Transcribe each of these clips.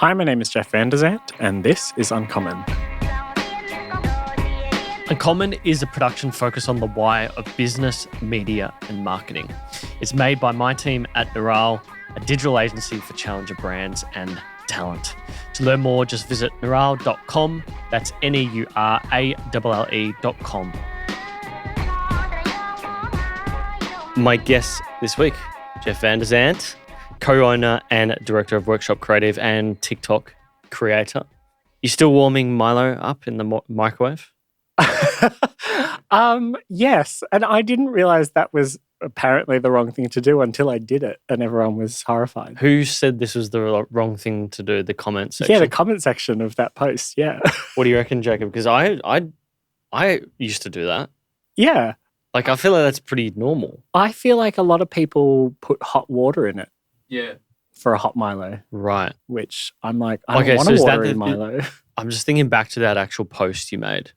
Hi, my name is Jeff van der Zandt, and this is Uncommon. Uncommon is a production focused on the why of business, media, and marketing. It's made by my team at Parental, a digital agency for challenger brands and talent. To learn more, just visit neural.com. That's NEURALLE.com. My guest this week, Jeff van der Zandt, co-owner and director of Workshop Creative and TikTok creator. You still warming Milo up in the microwave? Yes, and I didn't realize that was apparently the wrong thing to do until I did it, and everyone was horrified. Who said this was the wrong thing to do? The comment section? Yeah, the comment section of that post, yeah. What do you reckon, Jacob? Because I used to do that. Yeah. Like, I feel like that's pretty normal. I feel like a lot of people put hot water in it. Yeah. For a hot Milo. Right. Which I'm like, I don't want to water in Milo. I'm just thinking back to that actual post you made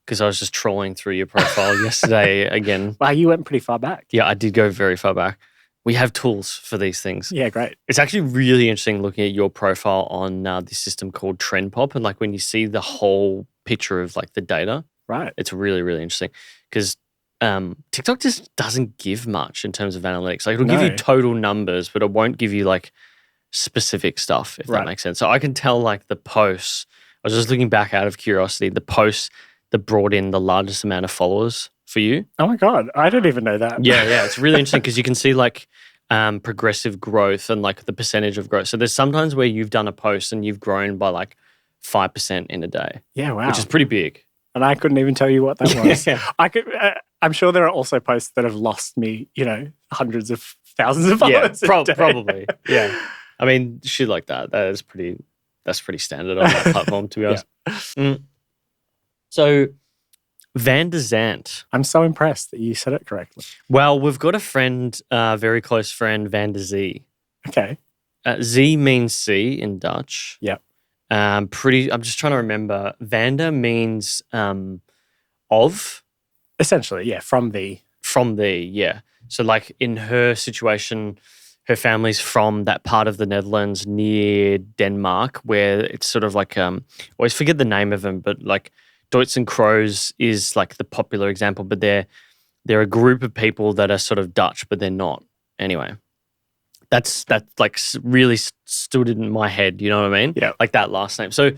because I was just trolling through your profile yesterday again. Wow, you went pretty far back. Yeah, I did go very far back. We have tools for these things. Yeah, great. It's actually really interesting looking at your profile on this system called Trend Pop, and like when you see the whole picture of like the data. Right. It's really, really interesting because TikTok just doesn't give much in terms of analytics. Like it'll give you total numbers, but it won't give you like specific stuff, if that makes sense. So I can tell like the posts, I was just looking back out of curiosity, the posts that brought in the largest amount of followers for you. Oh my God, I don't even know that. Yeah. It's really interesting because you can see like progressive growth and like the percentage of growth. So there's sometimes where you've done a post and you've grown by like 5% in a day. Yeah, wow. Which is pretty big. And I couldn't even tell you what that was. I could. I'm sure there are also posts that have lost me, hundreds of thousands of followers. Yeah, probably. Yeah. I mean, shit like that. That's pretty standard on that platform, to be honest. Yeah. So, Van der Zandt. I'm so impressed that you said it correctly. Well, we've got a friend, very close friend, Van der Zee. Okay. Z means sea in Dutch. Yep. I'm just trying to remember. Vander means of. Essentially, yeah, from the. From the, yeah. So like in her situation, her family's from that part of the Netherlands near Denmark where it's sort of like, I always forget the name of them, but like Deutsch and Crows is like the popular example, but they're a group of people that are sort of Dutch, but they're not. Anyway. That like really stood in my head, you know what I mean? Yeah. Like that last name. So,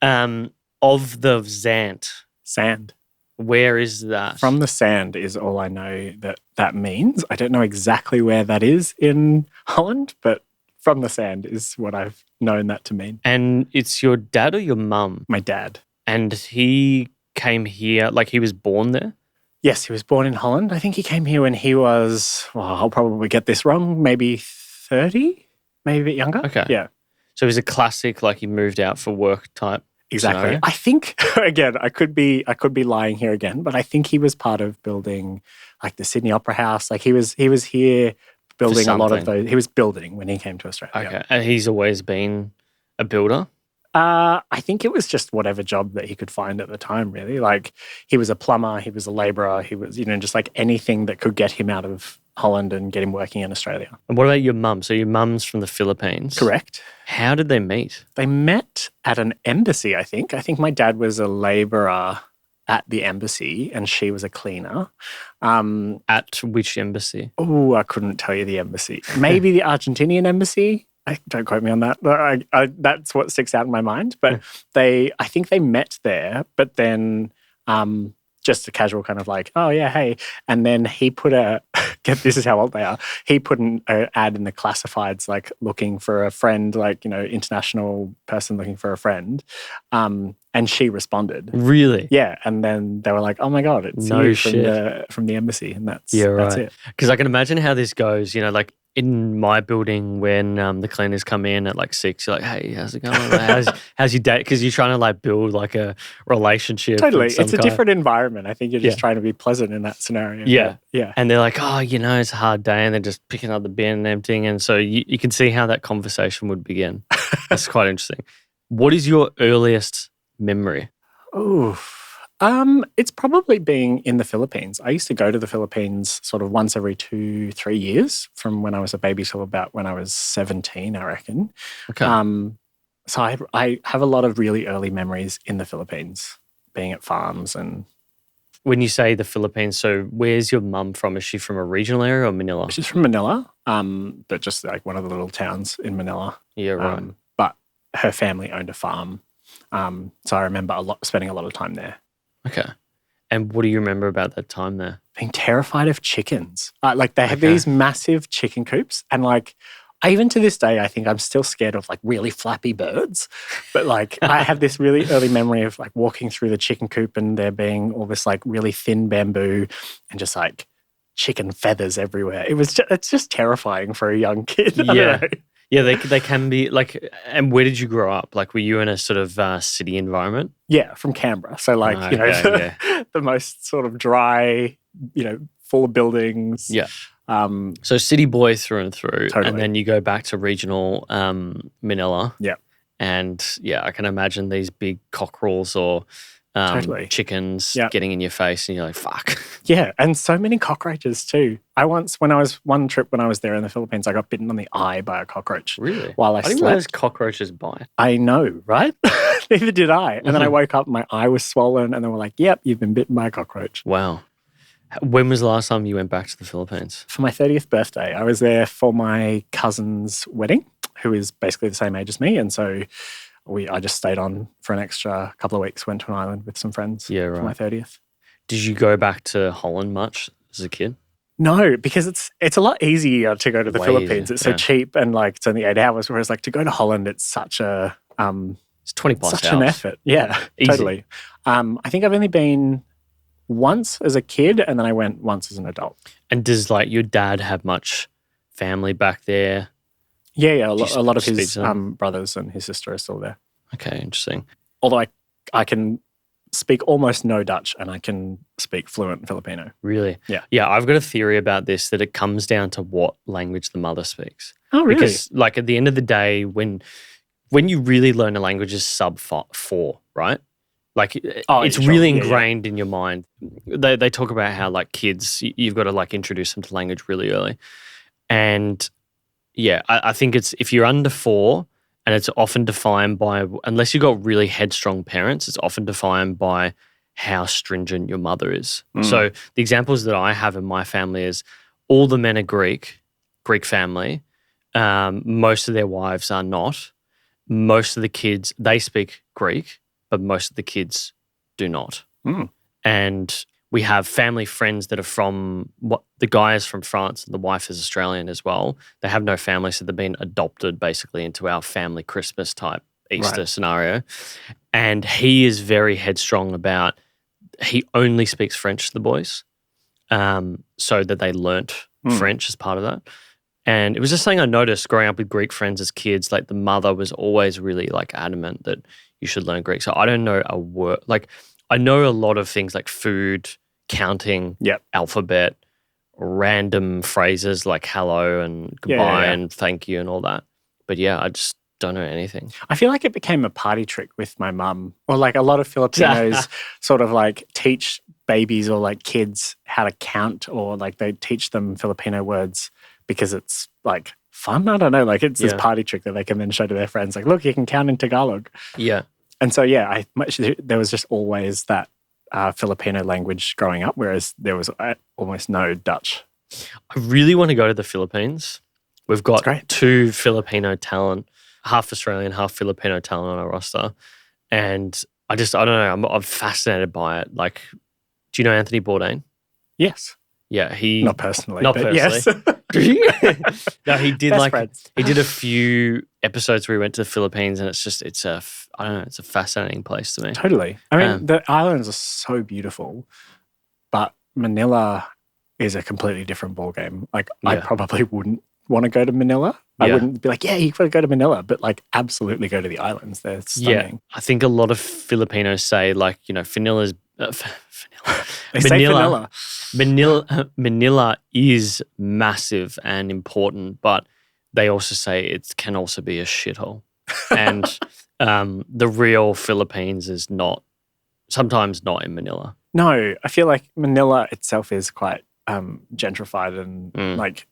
of the Zandt. Sand. Where is that? From the sand is all I know that means. I don't know exactly where that is in Holland, but from the sand is what I've known that to mean. And it's your dad or your mum? My dad. And he came here, like he was born there? Yes, he was born in Holland. I think he came here when he was, I'll probably get this wrong, maybe 30, maybe a bit younger. Okay. Yeah. So he's a classic, like he moved out for work type. Exactly. Scenario. I think, again, I could be lying here again, but I think he was part of building like the Sydney Opera House. Like he was here building a lot of those. He was building when he came to Australia. Okay. And he's always been a builder? I think it was just whatever job that he could find at the time, really. Like he was a plumber, he was a labourer, he was, just like anything that could get him out of Holland and get him working in Australia. And what about your mum? So your mum's from the Philippines. Correct. How did they meet? They met at an embassy, I think. I think my dad was a labourer at the embassy and she was a cleaner. At which embassy? Oh, I couldn't tell you the embassy. Maybe the Argentinian embassy. Don't quote me on that. That's what sticks out in my mind. But I think they met there, but then just a casual kind of like, oh yeah, hey. And then he put this is how old they are. He put an ad in the classifieds like looking for a friend, like, international person looking for a friend. And she responded. Really? Yeah. And then they were like, oh my God, it's you from the embassy. And that's it. Because I can imagine how this goes, like in my building when the cleaners come in at like 6, you're like, hey, how's it going? Like, how's your day? Because you're trying to like build like a relationship. Totally. It's a different environment. I think you're just trying to be pleasant in that scenario. Yeah. Yeah. And they're like, oh, it's a hard day. And they're just picking up the bin and emptying. And so you can see how that conversation would begin. That's quite interesting. What is your earliest memory? Oof. It's probably being in the Philippines. I used to go to the Philippines sort of once every 2-3 years from when I was a baby till about when I was 17, I reckon. Okay. So I have a lot of really early memories in the Philippines, being at farms and When you say the Philippines, so where's your mum from? Is she from a regional area or Manila? she's from Manila, but just like one of the little towns in Manila. Yeah, right. But her family owned a farm. So I remember spending a lot of time there. Okay. And what do you remember about that time there? Being terrified of chickens. Like they have these massive chicken coops, and like even to this day, I think I'm still scared of like really flappy birds. But like I have this really early memory of like walking through the chicken coop and there being all this like really thin bamboo and just like chicken feathers everywhere. It's just terrifying for a young kid. I don't know. Yeah, they can be like. And where did you grow up? Like, were you in a sort of city environment? Yeah, from Canberra. So like the most sort of dry, full of buildings. Yeah. So city boy through and through, Totally. and then you go back to regional Manila. Yeah. And I can imagine these big cockerels or chickens getting in your face, and you're like, "Fuck." Yeah, and so many cockroaches too. One trip when I was there in the Philippines, I got bitten on the eye by a cockroach. Really? While I didn't slept. realize cockroaches bite. I know, right? Neither did I. And then I woke up, my eye was swollen, and they were like, "Yep, you've been bitten by a cockroach." Wow. When was the last time you went back to the Philippines? For my 30th birthday, I was there for my cousin's wedding, who is basically the same age as me, and so I just stayed on for an extra couple of weeks, went to an island with some friends for my 30th. Did you go back to Holland much as a kid? No, because it's a lot easier to go to the Philippines. It's so cheap and like it's only 8 hours, whereas like to go to Holland, it's such a it's 20 plus such hours. an effort. Yeah, Easy. Totally. I think I've only been once as a kid, and then I went once as an adult. And does like your dad have much family back there? Yeah. A lot of his brothers and his sister are still there. Okay, interesting. Although I can speak almost no Dutch and I can speak fluent Filipino. Really? Yeah. Yeah, I've got a theory about this that it comes down to what language the mother speaks. Oh, really? Because like at the end of the day, when you really learn a language is sub 4, right? Like it's really ingrained in your mind. They talk about how like kids, you've got to like introduce them to language really early. And yeah, I think it's if you're under 4 and it's often defined by, unless you've got really headstrong parents, it's often defined by how stringent your mother is. So the examples that I have in my family is all the men are Greek family. Most of their wives are not. Most of the kids, they speak Greek, but most of the kids do not. And we have family friends that are from, the guy is from France and the wife is Australian as well. They have no family, so they've been adopted basically into our family Christmas type Easter scenario. And he is very headstrong about, he only speaks French to the boys, so that they learnt French as part of that. And it was just something I noticed growing up with Greek friends as kids, like the mother was always really like adamant that you should learn Greek. So I don't know a word, like I know a lot of things like food, counting, alphabet, random phrases like hello and goodbye and thank you and all that. But yeah, I just don't know anything. I feel like it became a party trick with my mum, or like a lot of Filipinos sort of like teach babies or like kids how to count, or like they teach them Filipino words because it's like fun. I don't know, like it's this party trick that they can then show to their friends. Like, look, you can count in Tagalog. Yeah. And so, there was just always that Filipino language growing up, whereas there was almost no Dutch. I really want to go to the Philippines. We've got 2 Filipino talent, half Australian, half Filipino talent on our roster. And I don't know, I'm fascinated by it. Like, do you know Anthony Bourdain? Yes. Yeah, he... Not personally. Yes. No, he did friends. He did a few episodes where he went to the Philippines, and it's a fascinating place to me. Totally. I mean, the islands are so beautiful, but Manila is a completely different ballgame. Like, I probably wouldn't want to go to Manila. I wouldn't be like, you've got to go to Manila, but like absolutely go to the islands. They're stunning. Yeah, I think a lot of Filipinos say like, Manila's... They say vanilla. Manila is massive and important, but they also say it can also be a shithole. And the real Philippines is sometimes not in Manila. No, I feel like Manila itself is quite gentrified and like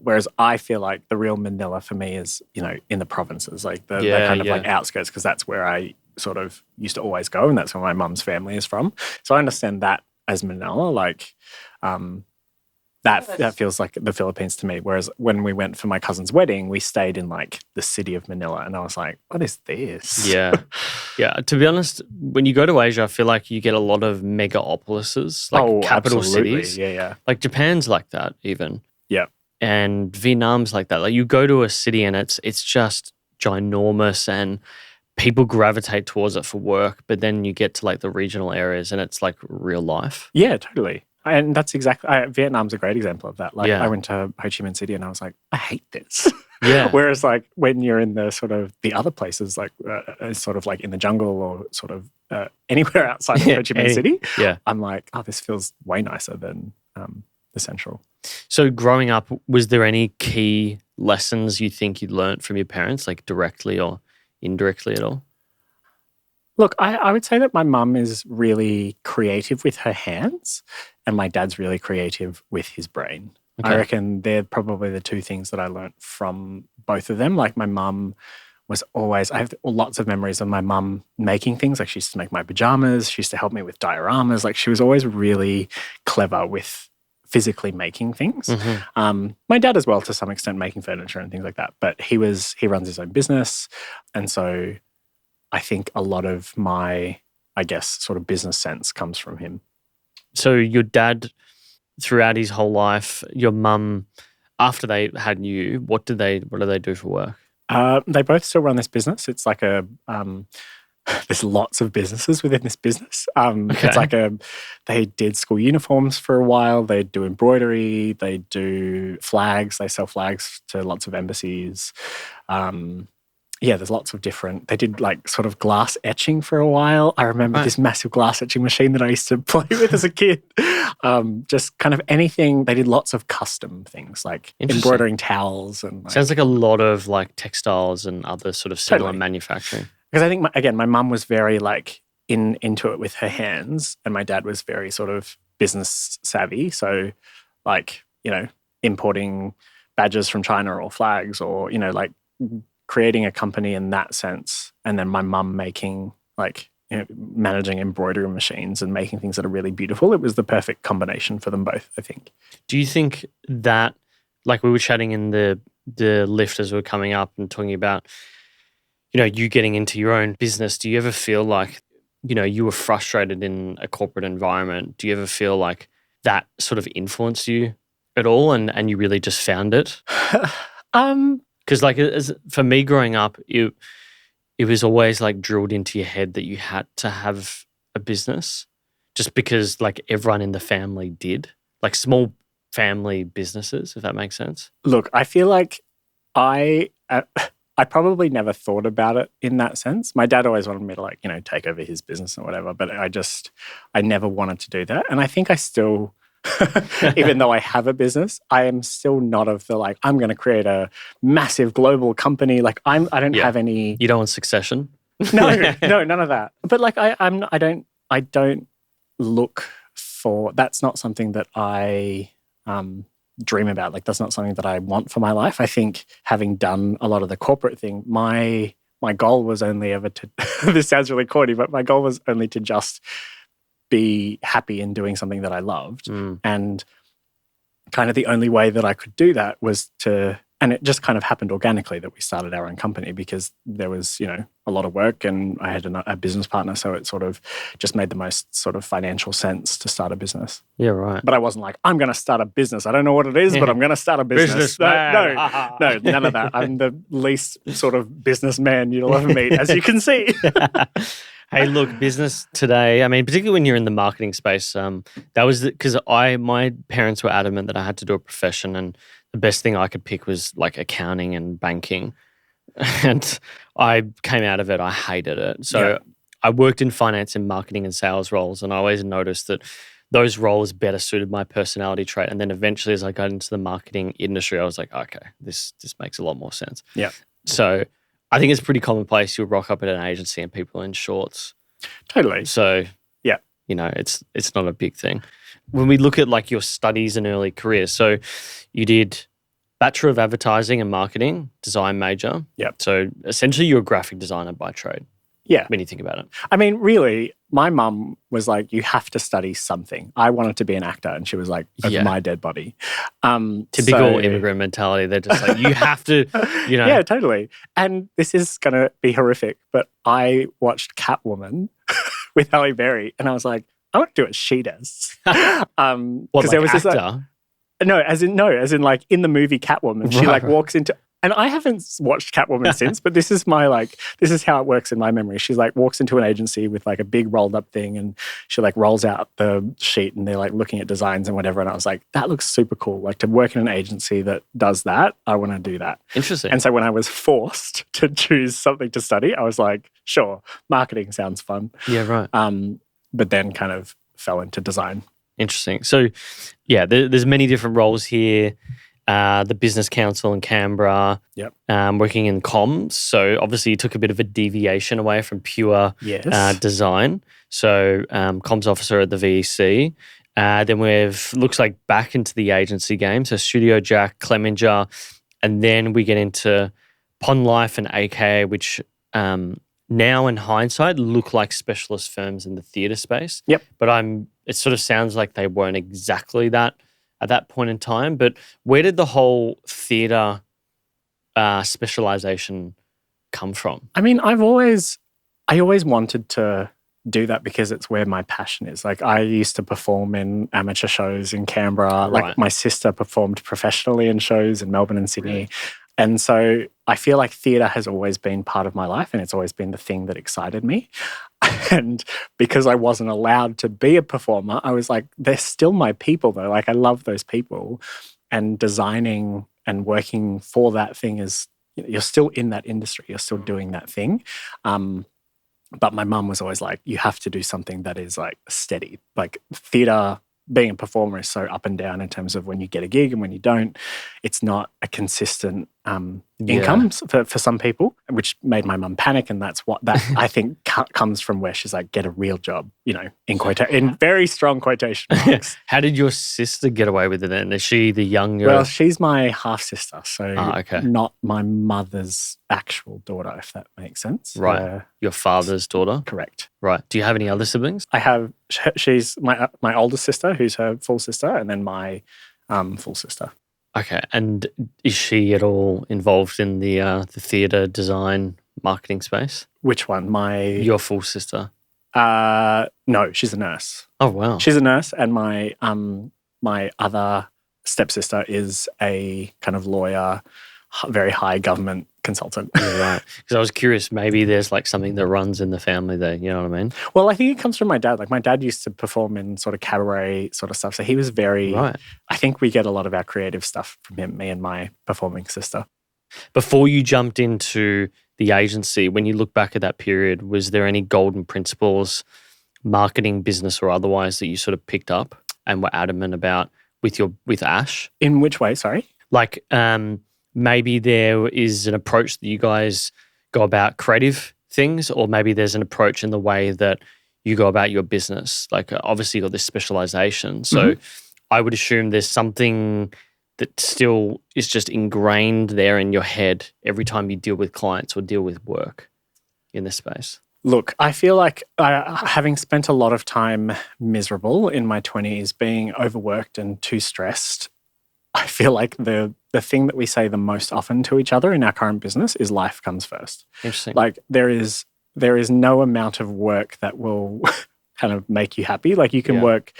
Whereas I feel like the real Manila for me is, in the provinces, like the kind of like outskirts, because that's where I sort of used to always go, and that's where my mum's family is from. So I understand that as Manila, like that feels like the Philippines to me. Whereas when we went for my cousin's wedding, we stayed in like the city of Manila, and I was like, what is this? Yeah. Yeah. To be honest, when you go to Asia, I feel like you get a lot of megapolises, like capital absolutely. cities. Yeah. Like Japan's like that even. Yeah. And Vietnam's like that. Like you go to a city and it's just ginormous and people gravitate towards it for work, but then you get to like the regional areas and it's like real life. Yeah, totally. And that's exactly, Vietnam's a great example of that. Like Yeah. I went to Ho Chi Minh City and I was like, I hate this. Yeah. Whereas like when you're in the sort of the other places, like sort of like in the jungle or sort of anywhere outside of Ho Chi Minh City, I'm like, oh, this feels way nicer than the central. So growing up, was there any key lessons you think you learnt from your parents, like directly or indirectly at all? Look, I would say that my mum is really creative with her hands and my dad's really creative with his brain. Okay. I reckon they're probably the two things that I learnt from both of them. Like my mum was always, I have lots of memories of my mum making things. Like she used to make my pajamas. She used to help me with dioramas. Like she was always really clever with physically making things. Mm-hmm. My dad as well, to some extent, making furniture and things like that. But he runs his own business. And so I think a lot of my, I guess, sort of business sense comes from him. So your dad, throughout his whole life, your mum, after they had you, what do they do for work? They both still run this business. It's like there's lots of businesses within this business. It's like they did school uniforms for a while. They do embroidery. They do flags. They sell flags to lots of embassies. There's lots of different. They did like sort of glass etching for a while. I remember this massive glass etching machine that I used to play with as a kid. Just kind of anything. They did lots of custom things like embroidering towels and. Sounds like a lot of like textiles and other sort of similar manufacturing. Because I think my mum was very like into it with her hands, and my dad was very sort of business savvy. So, like importing badges from China or flags, or like creating a company in that sense, and then my mum making managing embroidery machines and making things that are really beautiful. It was the perfect combination for them both, I think. Do you think that, like we were chatting in the lift as we were coming up and talking about, you getting into your own business, do you ever feel like, you were frustrated in a corporate environment? Do you ever feel like that sort of influenced you at all and you really just found it? Because like for me growing up, it was always like drilled into your head that you had to have a business just because like everyone in the family did, like small family businesses, if that makes sense. Look, I feel like I probably never thought about it in that sense. My dad always wanted me to take over his business or whatever, but I never wanted to do that. And I think I still, even though I have a business, I am still not of the I'm going to create a massive global company. Like I don't have any. You don't want Succession? No, none of that. But I don't look for, that's not something that I dream about. Like that's not something that I want for my life. I think having done a lot of the corporate thing, my goal was only ever to, this sounds really corny, but my goal was only to just be happy in doing something that I loved. And kind of the only way that I could do that was and it just kind of happened organically that we started our own company because there was, a lot of work and I had a business partner. So it sort of just made the most sort of financial sense to start a business. Yeah, right. But I wasn't like, I'm going to start a business. I don't know what it is, but I'm going to start a business. No, none of that. I'm the least sort of businessman you'll ever meet, as you can see. Hey, look, business today, I mean, particularly when you're in the marketing space, that was because my parents were adamant that I had to do a profession and the best thing I could pick was like accounting and banking. And I came out of it, I hated it. So I worked in finance and marketing and sales roles, and I always noticed that those roles better suited my personality trait. And then eventually as I got into the marketing industry, I was like, okay, this makes a lot more sense. Yeah. So I think it's pretty commonplace. You'll rock up at an agency and people in shorts. Totally. So, yeah, it's not a big thing. When we look at like your studies and early career, so you did Bachelor of Advertising and Marketing, design major. Yep. So essentially you're a graphic designer by trade. Yeah. When you think about it. I mean, really, my mum was like, you have to study something. I wanted to be an actor, and she was like, over my dead body. Typical immigrant mentality. They're just like, you have to, Yeah, totally. And this is going to be horrific, but I watched Catwoman with Halle Berry, and I was like, I want to do what she does. What, like there was actor? this, like, as in like in the movie Catwoman, she walks into, and I haven't watched Catwoman since, but this is how it works in my memory. She's like walks into an agency with like a big rolled up thing, and she like rolls out the sheet, and they're like looking at designs and whatever. And I was like, that looks super cool. Like to work in an agency that does that, I want to do that. Interesting. And so when I was forced to choose something to study, I was like, sure, marketing sounds fun. Yeah, right. But then kind of fell into design. Interesting. So, yeah, there's many different roles here. The business council in Canberra, working in comms. So obviously you took a bit of a deviation away from pure design. So comms officer at the VEC. Then we've, looks like back into the agency game. So Studio Jack, Clemenger, and then we get into Pond Life and AKA, which now in hindsight look like specialist firms in the theatre space. Yep. But it sort of sounds like they weren't exactly that at that point in time. But where did the whole theatre specialisation come from? I mean, I always wanted to do that because it's where my passion is. Like I used to perform in amateur shows in Canberra. Right. Like my sister performed professionally in shows in Melbourne and Sydney. And so I feel like theatre has always been part of my life, and it's always been the thing that excited me. And because I wasn't allowed to be a performer, I was like, they're still my people though. Like I love those people, and designing and working for that thing is, you're still in that industry. You're still doing that thing. But my mum was always like, you have to do something that is like steady. Like theatre, being a performer is so up and down in terms of when you get a gig and when you don't. It's not a consistent income for some people, which made my mum panic. And that's what that I think comes from, where she's like, get a real job, in very strong quotation marks. How did your sister get away with it then? Is she the younger? Well, she's my half sister, so okay. Not my mother's actual daughter, if that makes sense. Right. Your father's daughter? Correct. Right. Do you have any other siblings? I have, she's my older sister, who's her full sister, and then my full sister. Okay. And is she at all involved in the theatre design marketing space? Which one? Your full sister? No, she's a nurse. Oh, wow. She's a nurse, and my other stepsister is a kind of lawyer, very high government consultant. Yeah, right. Because I was curious, maybe there's like something that runs in the family there, you know what I mean? Well, I think it comes from my dad. Like my dad used to perform in sort of cabaret sort of stuff. So he was very, right. I think we get a lot of our creative stuff from him, me and my performing sister. Before you jumped into the agency, when you look back at that period, was there any golden principles, marketing, business or otherwise, that you sort of picked up and were adamant about with Ash? In which way, sorry? Like maybe there is an approach that you guys go about creative things, or maybe there's an approach in the way that you go about your business. Like obviously you got this specialization. So I would assume there's something that still is just ingrained there in your head every time you deal with clients or deal with work in this space. Look, I feel like having spent a lot of time miserable in my 20s, being overworked and too stressed, I feel like the thing that we say the most often to each other in our current business is life comes first. Interesting. Like there is no amount of work that will kind of make you happy. Like you can work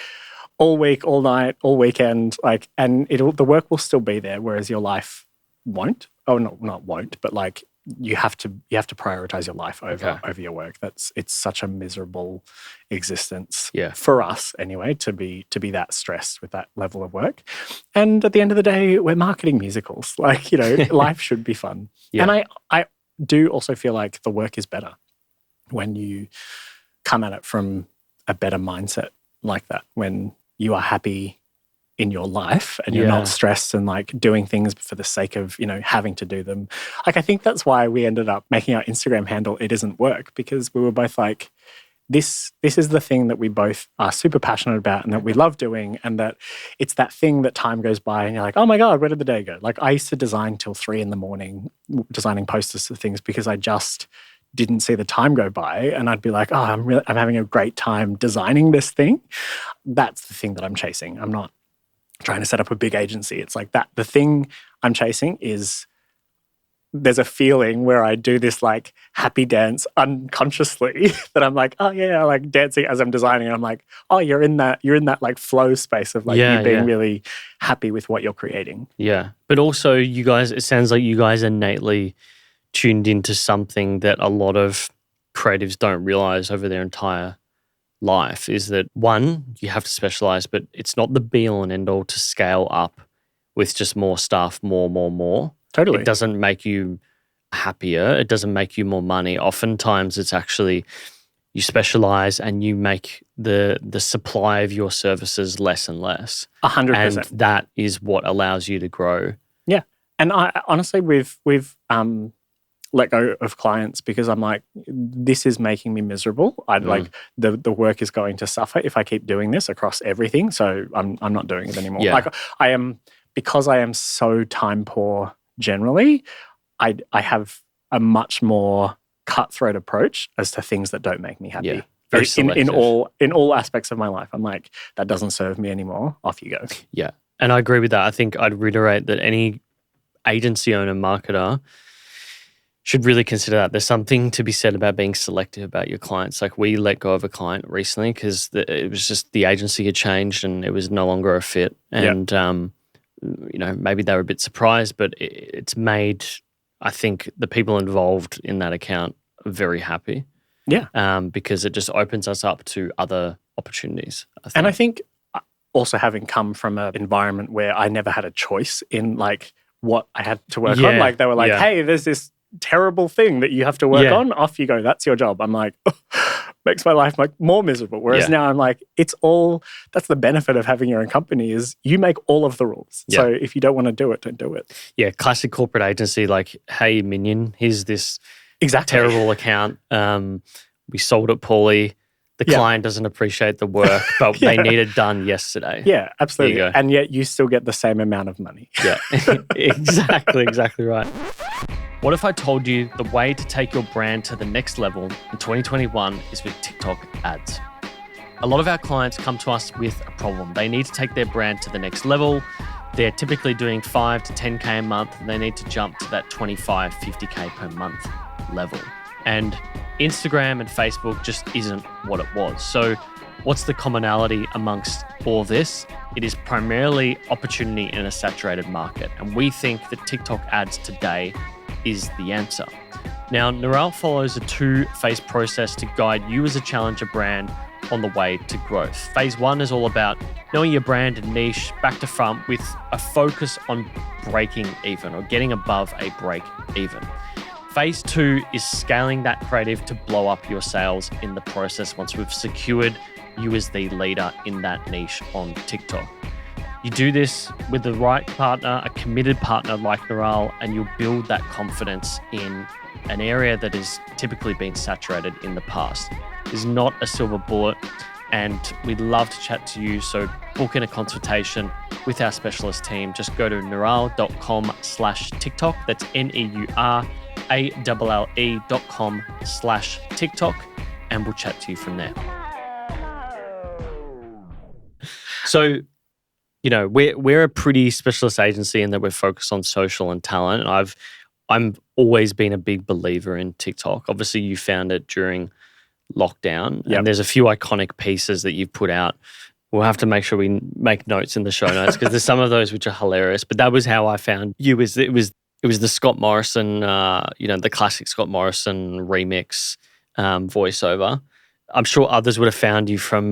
all week, all night, all weekend, like, and the work will still be there, whereas your life won't. Oh, no, not won't, but like you have to prioritize your life over your work. It's such a miserable existence for us anyway, to be that stressed with that level of work. And at the end of the day, we're marketing musicals. Like, life should be fun. Yeah. And I do also feel like the work is better when you come at it from a better mindset like that, when you are happy in your life and you're not stressed and like doing things for the sake of, having to do them. Like, I think that's why we ended up making our Instagram handle It Isn't Work, because we were both like, this is the thing that we both are super passionate about and that we love doing, and that it's that thing that time goes by and you're like, oh my God, where did the day go? Like I used to design till 3 a.m, designing posters for things because I just didn't see the time go by, and I'd be like, oh, I'm having a great time designing this thing. That's the thing that I'm chasing. I'm not trying to set up a big agency. It's like that. The thing I'm chasing is there's a feeling where I do this like happy dance unconsciously that I'm like, oh yeah, like dancing as I'm designing. And I'm like, oh, you're in that like flow space of like you being really happy with what you're creating. Yeah. But also you guys, it sounds like you guys are innately tuned into something that a lot of creatives don't realize over their entire life, is that one, you have to specialize, but it's not the be all and end all to scale up with just more stuff, more. Totally. It doesn't make you happier. It doesn't make you more money. Oftentimes it's actually you specialize and you make the supply of your services less and less. 100%. And that is what allows you to grow. Yeah. And I honestly, we've let go of clients because I'm like, this is making me miserable. I'd like the work is going to suffer if I keep doing this across everything. So I'm not doing it anymore. Yeah. Like because I am so time poor generally, I have a much more cutthroat approach as to things that don't make me happy. Yeah. Very in all aspects of my life. I'm like, that doesn't serve me anymore. Off you go. Yeah. And I agree with that. I think I'd reiterate that any agency owner, marketer should really consider that. There's something to be said about being selective about your clients. Like we let go of a client recently because it was just the agency had changed and it was no longer a fit. And, maybe they were a bit surprised, but it's made, I think, the people involved in that account very happy. Yeah. Because it just opens us up to other opportunities. And I think also having come from an environment where I never had a choice in like what I had to work on. Like they were like, hey, there's this terrible thing that you have to work on. Off you go. That's your job. I'm like, makes my life like more miserable. Whereas now I'm like, that's the benefit of having your own company is you make all of the rules. So if you don't want to do it, don't do it. Yeah. Classic corporate agency, like, hey, minion, here's this terrible account. We sold it poorly. The client doesn't appreciate the work, but they need it done yesterday. Yeah, absolutely. And yet you still get the same amount of money. Yeah, exactly right. What if I told you the way to take your brand to the next level in 2021 is with TikTok ads? A lot of our clients come to us with a problem. They need to take their brand to the next level. They're typically doing 5 to 10K a month, and they need to jump to that 25, 50K per month level. And Instagram and Facebook just isn't what it was. So what's the commonality amongst all this? It is primarily opportunity in a saturated market. And we think that TikTok ads today is the answer. Now, Neural follows a 2-phase process to guide you as a challenger brand on the way to growth. Phase 1 is all about knowing your brand and niche back to front with a focus on breaking even or getting above a break even. Phase 2 is scaling that creative to blow up your sales in the process once we've secured you as the leader in that niche on TikTok. You do this with the right partner, a committed partner like Neural, and you'll build that confidence in an area that has typically been saturated in the past. There's not a silver bullet, and we'd love to chat to you. So book in a consultation with our specialist team. Just go to neural.com/TikTok. That's NEURALLE.com/TikTok, and we'll chat to you from there. So, we're a pretty specialist agency in that we're focused on social and talent. And I'm always been a big believer in TikTok. Obviously, you found it during lockdown, and there's a few iconic pieces that you've put out. We'll have to make sure we make notes in the show notes because there's some of those which are hilarious. But that was how I found you. It was the Scott Morrison, the classic Scott Morrison remix voiceover. I'm sure others would have found you from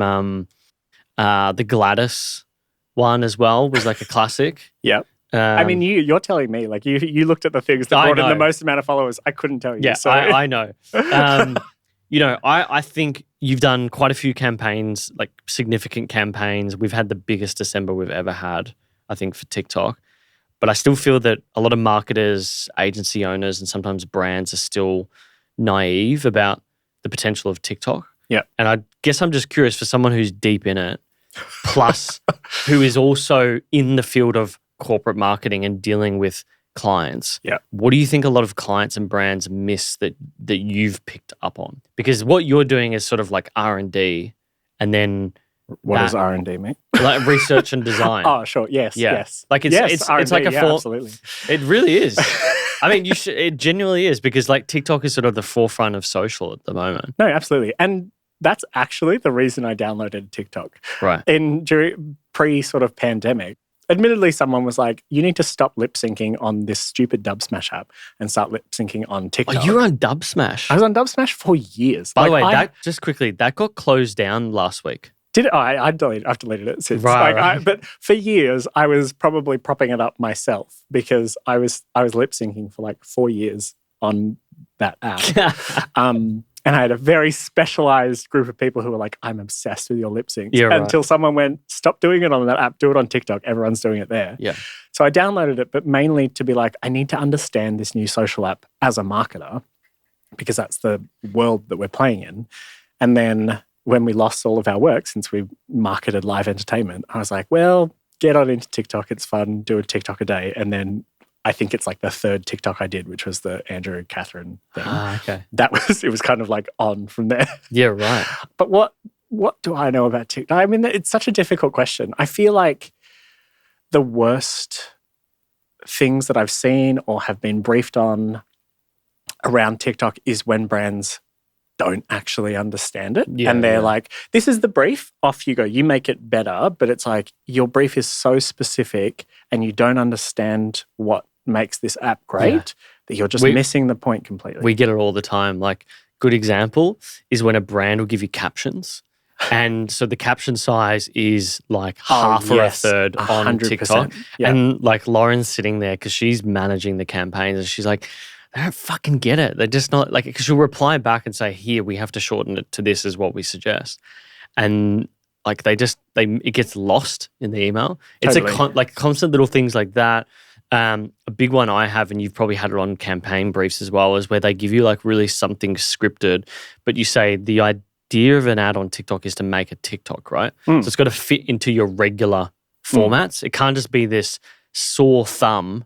the Gladys one as well, was like a classic. Yep. I mean, you're telling me, like you looked at the things that brought in the most amount of followers. I couldn't tell you. Yeah, so. I know. I think you've done quite a few campaigns, like significant campaigns. We've had the biggest December we've ever had, I think, for TikTok. But I still feel that a lot of marketers, agency owners, and sometimes brands are still naive about the potential of TikTok. Yeah. And I guess I'm just curious for someone who's deep in it, plus who is also in the field of corporate marketing and dealing with clients. Yeah. What do you think a lot of clients and brands miss that you've picked up on? Because what you're doing is sort of like R&D, and then what does R&D mean? like research and design. Oh, sure. Yes. Yeah. Yes. Like it's R&D, like a yeah, absolutely. It really is. I mean, it genuinely is, because like TikTok is sort of the forefront of social at the moment. No, absolutely. And that's actually the reason I downloaded TikTok. Right. During pre sort of pandemic. Admittedly, someone was like, you need to stop lip syncing on this stupid Dub Smash app and start lip syncing on TikTok. Oh, you were on Dub Smash? I was on Dub Smash for years. By the way, that got closed down last week. Did it? I've deleted it since. Right. But for years, I was probably propping it up myself because I was lip syncing for like 4 years on that app. And I had a very specialized group of people who were like, I'm obsessed with your lip syncs. Yeah, right. Until someone went, stop doing it on that app, do it on TikTok. Everyone's doing it there. Yeah. So I downloaded it, but mainly to be like, I need to understand this new social app as a marketer because that's the world that we're playing in. And then when we lost all of our work, since we marketed live entertainment, I was like, well, get on into TikTok. It's fun. Do a TikTok a day. And then I think it's like the third TikTok I did, which was the Andrew Catherine thing. Okay. It was kind of like on from there. Yeah, right. But what do I know about TikTok? I mean, it's such a difficult question. I feel like the worst things that I've seen or have been briefed on around TikTok is when brands don't actually understand it. Yeah, and they're like, this is the brief, off you go. You make it better. But it's like your brief is so specific and you don't understand what makes this app great that you're just missing the point completely. We get it all the time. Like, good example is when a brand will give you captions. And so the caption size is like half or a third on 100%. TikTok. Yeah. And like Lauren's sitting there because she's managing the campaigns and she's like, they don't fucking get it. They're just not like, because she'll reply back and say, here, we have to shorten it to this is what we suggest. And like it gets lost in the email. Totally. It's like constant little things like that. A big one I have, and you've probably had it on campaign briefs as well, is where they give you like really something scripted, but you say the idea of an ad on TikTok is to make a TikTok, right? So it's got to fit into your regular formats. It can't just be this sore thumb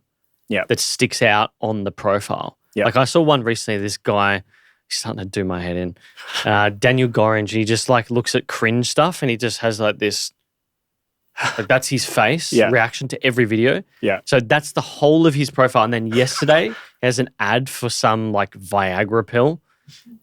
that sticks out on the profile. Yep. Like I saw one recently, this guy, he's starting to do my head in, Daniel Gorringe, he just like looks at cringe stuff and he just has like this, like that's his face reaction to every video. Yeah. So that's the whole of his profile. And then yesterday, he has an ad for some like Viagra pill.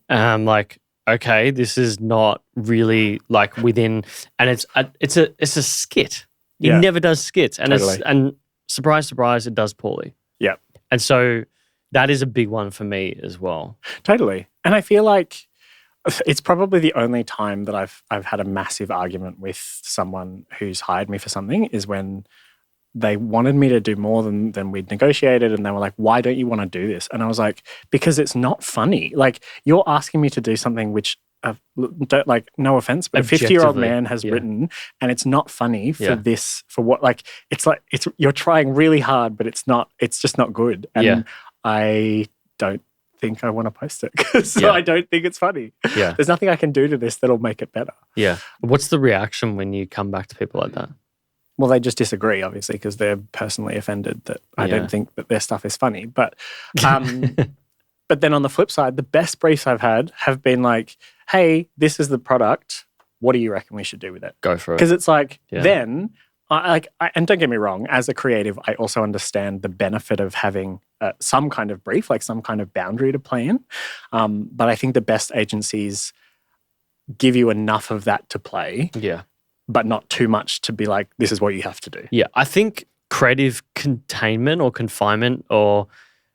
Like, okay, this is not really like within, and it's a skit. He never does skits, and and surprise, surprise, it does poorly. Yeah, and so that is a big one for me as well. Totally, and I feel like it's probably the only time that I've had a massive argument with someone who's hired me for something is when they wanted me to do more than we'd negotiated, and they were like, why don't you want to do this? And I was like, because it's not funny. Like, you're asking me to do something which, like, no offense, but a 50-year-old man has written, and it's not funny for this, for what, like, it's you're trying really hard, but it's just not good. And I don't think I want to post it because I don't think it's funny. Yeah. There's nothing I can do to this that'll make it better. Yeah. What's the reaction when you come back to people like that? Well, they just disagree, obviously, because they're personally offended that I don't think that their stuff is funny. But but then on the flip side, the best briefs I've had have been like, hey, this is the product. What do you reckon we should do with it? Go for it. Because it's like, then, and don't get me wrong, as a creative, I also understand the benefit of having some kind of brief, like some kind of boundary to play in. But I think the best agencies give you enough of that to play. Yeah. But not too much to be like, this is what you have to do. Yeah, I think creative containment or confinement or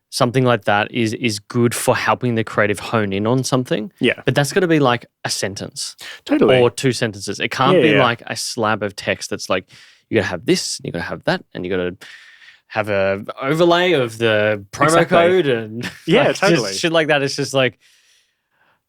something like that is good for helping the creative hone in on something. Yeah. But that's got to be like a sentence. Totally. Or 2 sentences. It can't be like a slab of text that's like, you got to have this, you got to have that, and you got to have a overlay of the promo code and like, totally. Shit like that. It's just like,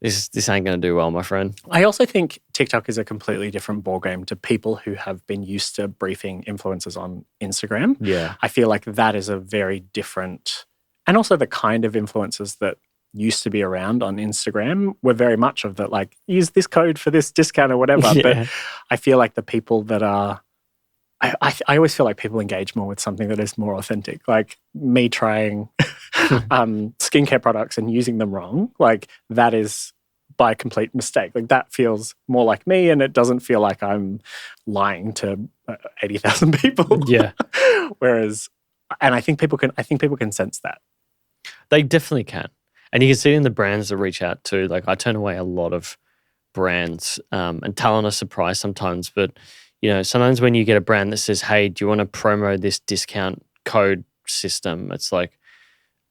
This ain't going to do well, my friend. I also think TikTok is a completely different ballgame to people who have been used to briefing influencers on Instagram. Yeah. I feel like that is a very different, and also the kind of influencers that used to be around on Instagram were very much of that, like, use this code for this discount or whatever. Yeah. But I feel like the people that are, I always feel like people engage more with something that is more authentic. Like me trying skincare products and using them wrong, like that is by complete mistake. Like that feels more like me, and it doesn't feel like I'm lying to 80,000 people. Yeah. Whereas, and I think people can sense that. They definitely can. And you can see it in the brands that reach out too. Like I turn away a lot of brands and talent are surprised sometimes. But, you know, sometimes when you get a brand that says, hey, do you want to promo this discount code system? It's like,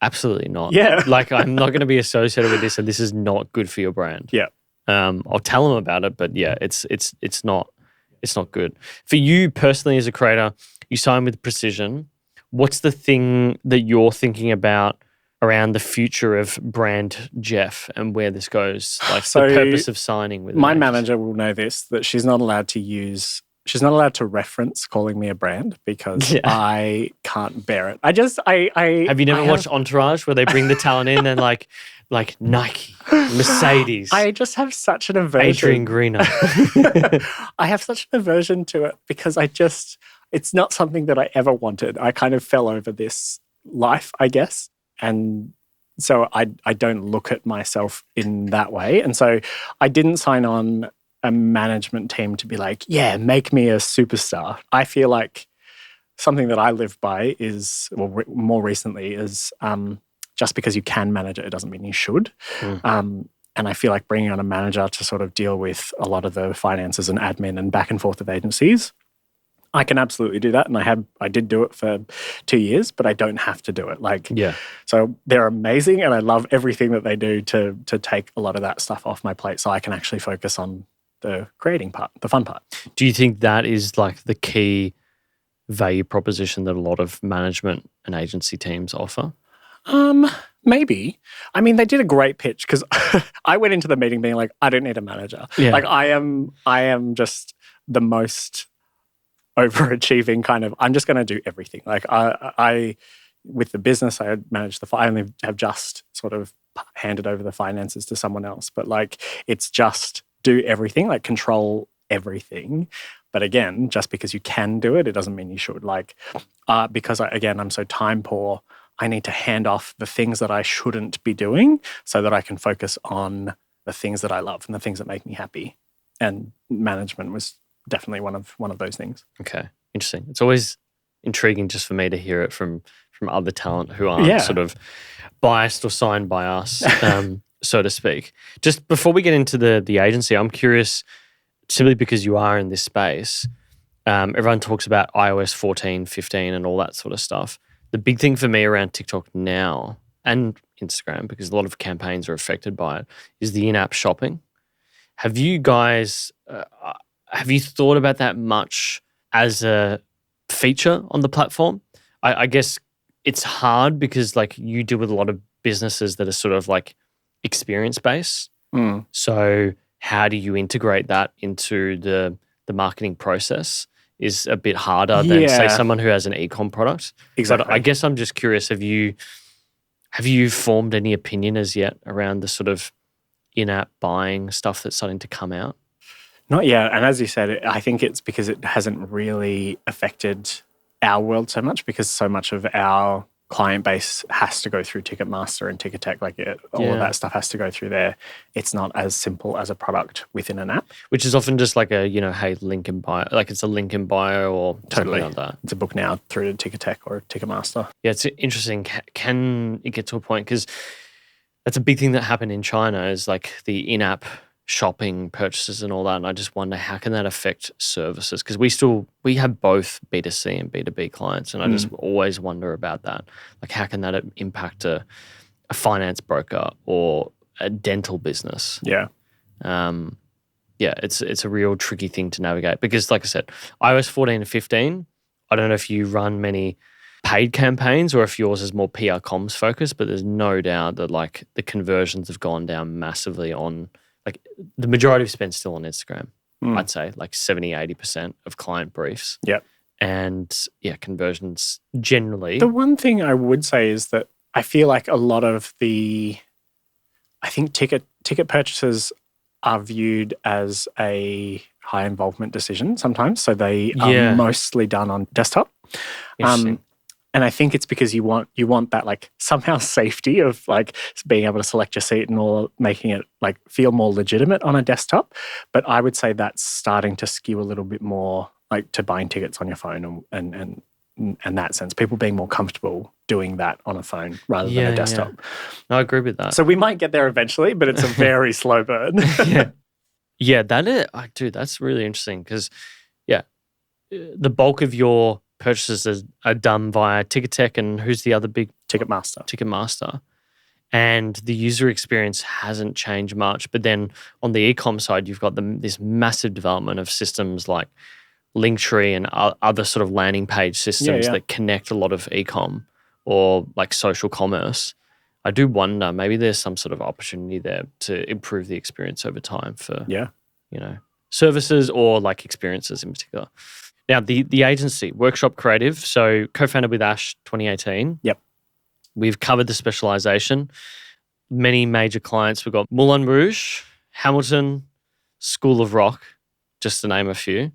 absolutely not. Yeah. Like I'm not going to be associated with this, and this is not good for your brand. Yeah. I'll tell them about it, but yeah, it's not good. For you personally as a creator, you sign with Precision. What's the thing that you're thinking about around the future of brand Jeff and where this goes? Like So the purpose of signing with my an agency. manager will know this, that she's not allowed to reference calling me a brand because I can't bear it. Have you never watched Entourage where they bring the talent in and like Nike, Mercedes, I just have such an aversion. Adrian Greener? I have such an aversion to it because it's not something that I ever wanted. I kind of fell over this life, I guess. And so I don't look at myself in that way. And so I didn't sign on a management team to be like, yeah, make me a superstar. I feel like something that I live by is, well, more recently is just because you can manage it doesn't mean you should. And I feel like bringing on a manager to sort of deal with a lot of the finances and admin and back and forth of agencies, I can absolutely do that. And I did do it for 2 years, but I don't have to do it. So they're amazing and I love everything that they do to take a lot of that stuff off my plate so I can actually focus on the creating part, the fun part. Do you think that is like the key value proposition that a lot of management and agency teams offer? Maybe. I mean, they did a great pitch because I went into the meeting being like, I don't need a manager. Yeah. Like I am just the most overachieving kind of, I'm just going to do everything. Like I with the business, I only have just sort of handed over the finances to someone else, but like it's just do everything, like control everything. But again, just because you can do it, it doesn't mean you should. Like, because I'm so time poor, I need to hand off the things that I shouldn't be doing so that I can focus on the things that I love and the things that make me happy. And management was definitely one of those things. Okay, interesting. It's always intriguing just for me to hear it from other talent who aren't sort of biased or signed by us, so to speak. Just before we get into the agency, I'm curious, simply because you are in this space, everyone talks about iOS 14, 15 and all that sort of stuff. The big thing for me around TikTok now and Instagram, because a lot of campaigns are affected by it, is the in-app shopping. Have you guys, have you thought about that much as a feature on the platform? I guess it's hard because like you deal with a lot of businesses that are sort of like experience-based. So how do you integrate that into the marketing process is a bit harder than say someone who has an e-com product. Exactly. But I guess I'm just curious, have you formed any opinion as yet around the sort of in-app buying stuff that's starting to come out? Not yet. And as you said, I think it's because it hasn't really affected our world so much because so much of our client base has to go through Ticketmaster and Ticketek. All of that stuff has to go through there. It's not as simple as a product within an app. Which is often just like a, hey, link in bio. Like it's a link in bio or totally something like that. It's a book now through Ticketek or Ticketmaster. Yeah, it's interesting. Can it get to a point? Because that's a big thing that happened in China is like the in-app shopping purchases and all that. And I just wonder how can that affect services? Because we have both B2C and B2B clients. And I just always wonder about that. Like how can that impact a finance broker or a dental business? Yeah. It's a real tricky thing to navigate because like I said, iOS 14 and 15, I don't know if you run many paid campaigns or if yours is more PR comms focused, but there's no doubt that like the conversions have gone down massively on like the majority of spend still on Instagram. I'd say like 70, 80% of client briefs. Yep. And conversions generally. The one thing I would say is that I feel like a lot of the I think ticket purchases are viewed as a high involvement decision sometimes. So they are mostly done on desktop. Interesting. And I think it's because you want that like somehow safety of like being able to select your seat and all, making it like feel more legitimate on a desktop. But I would say that's starting to skew a little bit more like to buying tickets on your phone and that sense, people being more comfortable doing that on a phone rather than a desktop. I agree with that. So we might get there eventually, but it's a very slow burn. That is, dude, that's really interesting because, the bulk of your purchases are done via Ticketek, and who's the other big Ticketmaster. And the user experience hasn't changed much. But then on the e-com side, you've got this massive development of systems like Linktree and other sort of landing page systems that connect a lot of e-com or like social commerce. I do wonder, maybe there's some sort of opportunity there to improve the experience over time for, services or like experiences in particular. Now, the agency, Workshop Creative, so co-founded with Ash 2018. Yep. We've covered the specialisation. Many major clients. We've got Moulin Rouge, Hamilton, School of Rock, just to name a few.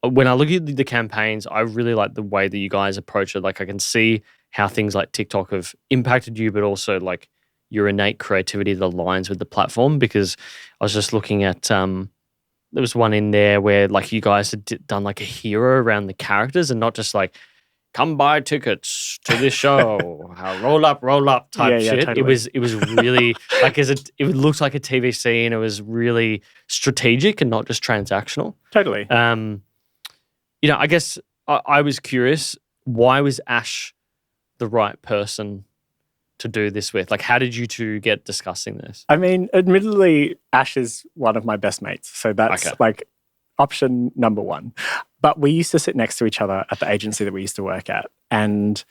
When I look at the campaigns, I really like the way that you guys approach it. Like I can see how things like TikTok have impacted you, but also like your innate creativity that aligns with the platform, because I was just looking at there was one in there where like you guys had done like a hero around the characters and not just like come buy tickets to this show, roll up type shit. Totally. It was really like it looked like a TV scene, and it was really strategic and not just transactional. Totally. I guess I was curious, why was Ash the right person to do this with? Like, how did you two get discussing this? I mean, admittedly, Ash is one of my best mates. So that's like option number one. But we used to sit next to each other at the agency that we used to work at. And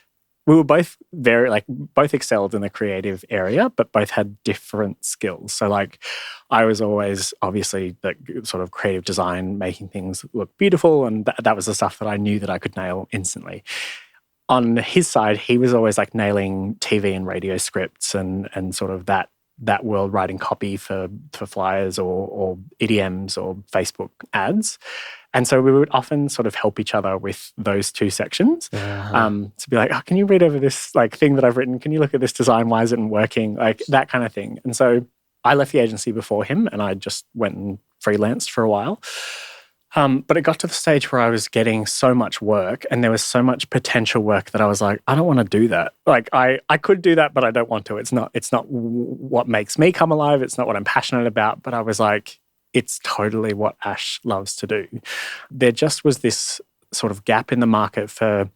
we were both both excelled in the creative area, but both had different skills. So like I was always obviously the sort of creative design, making things look beautiful. And that was the stuff that I knew that I could nail instantly. On his side, he was always like nailing TV and radio scripts and sort of that world, writing copy for flyers or EDMs or Facebook ads. And so we would often sort of help each other with those two sections. To be like, can you read over this like thing that I've written? Can you look at this design? Why isn't it working? Like that kind of thing. And so I left the agency before him and I just went and freelanced for a while. But it got to the stage where I was getting so much work and there was so much potential work that I was like, I don't want to do that. Like I could do that, but I don't want to. It's not what makes me come alive. It's not what I'm passionate about. But I was like, it's totally what Ash loves to do. There just was this sort of gap in the market for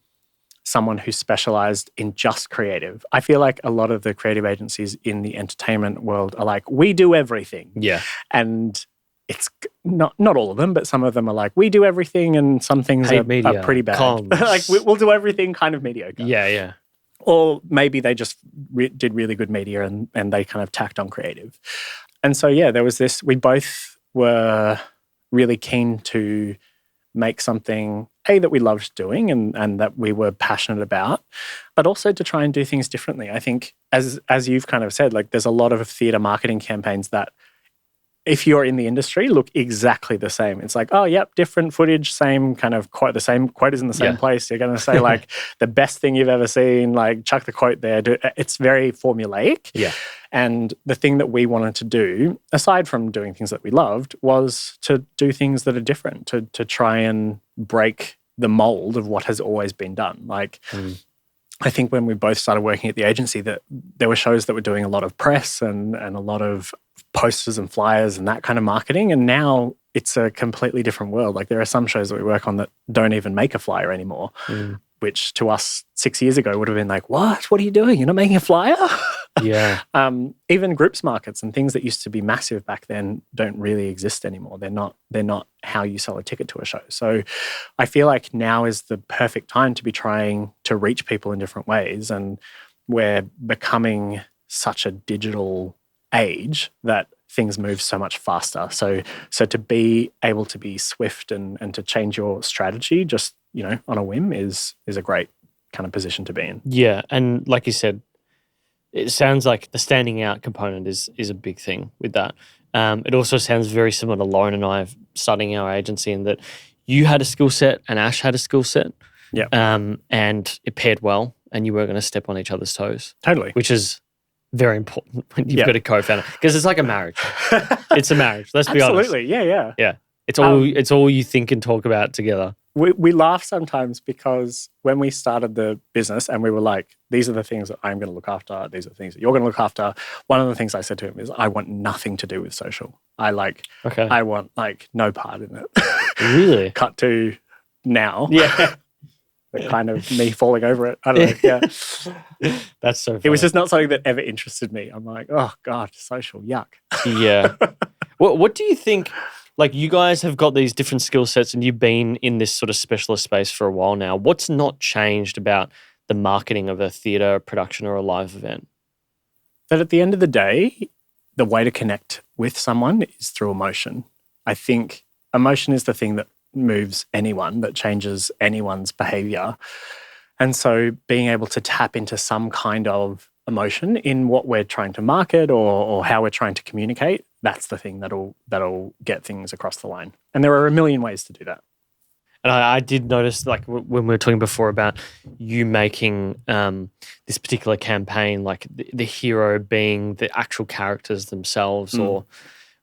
someone who specialized in just creative. I feel like a lot of the creative agencies in the entertainment world are like, we do everything. Yeah. And it's not all of them, but some of them are like, we do everything, and some things are pretty bad. Like we'll do everything kind of mediocre. Yeah. Or maybe they just did really good media and they kind of tacked on creative. And so, there was this, we both were really keen to make something, that we loved doing and that we were passionate about, but also to try and do things differently. I think, as you've kind of said, like there's a lot of theatre marketing campaigns that, if you're in the industry, look exactly the same. It's like, oh, yep, different footage, same kind of quote, the same quote is in the same place. You're going to say like the best thing you've ever seen, like chuck the quote there. It's very formulaic. Yeah. And the thing that we wanted to do, aside from doing things that we loved, was to do things that are different, to try and break the mold of what has always been done. Like, I think when we both started working at the agency, that there were shows that were doing a lot of press and a lot of posters and flyers and that kind of marketing. And now it's a completely different world. Like there are some shows that we work on that don't even make a flyer anymore, which to us 6 years ago would have been like, what are you doing? You're not making a flyer? Yeah. Even groups markets and things that used to be massive back then don't really exist anymore. They're not how you sell a ticket to a show. So I feel like now is the perfect time to be trying to reach people in different ways. And we're becoming such a digital age that things move so much faster. So to be able to be swift and to change your strategy just, on a whim is a great kind of position to be in. Yeah. And like you said, it sounds like the standing out component is a big thing with that. It also sounds very similar to Lauren and I starting our agency in that you had a skill set and Ash had a skill set. Yeah. And it paired well and you weren't going to step on each other's toes. Totally. Which is very important when you've got a co-founder. Because it's like a marriage. It's a marriage. Let's be honest. Absolutely. Yeah. Yeah. It's all you think and talk about together. We laugh sometimes because when we started the business and we were like, these are the things that I'm going to look after. These are the things that you're going to look after. One of the things I said to him is, I want nothing to do with social. I want like no part in it. Really? Cut to now. Yeah. Kind of me falling over it. I don't know. Yeah. That's so funny. It was just not something that ever interested me. I'm like, oh God, social, yuck. Yeah. What do you think? Like, you guys have got these different skill sets and you've been in this sort of specialist space for a while now. What's not changed about the marketing of a theatre production or a live event? That at the end of the day, the way to connect with someone is through emotion. I think emotion is the thing that moves anyone, that changes anyone's behavior. And so being able to tap into some kind of emotion in what we're trying to market or how we're trying to communicate, that's the thing that'll get things across the line. And there are a million ways to do that. And I did notice, like when we were talking before about you making this particular campaign, like the hero being the actual characters themselves, or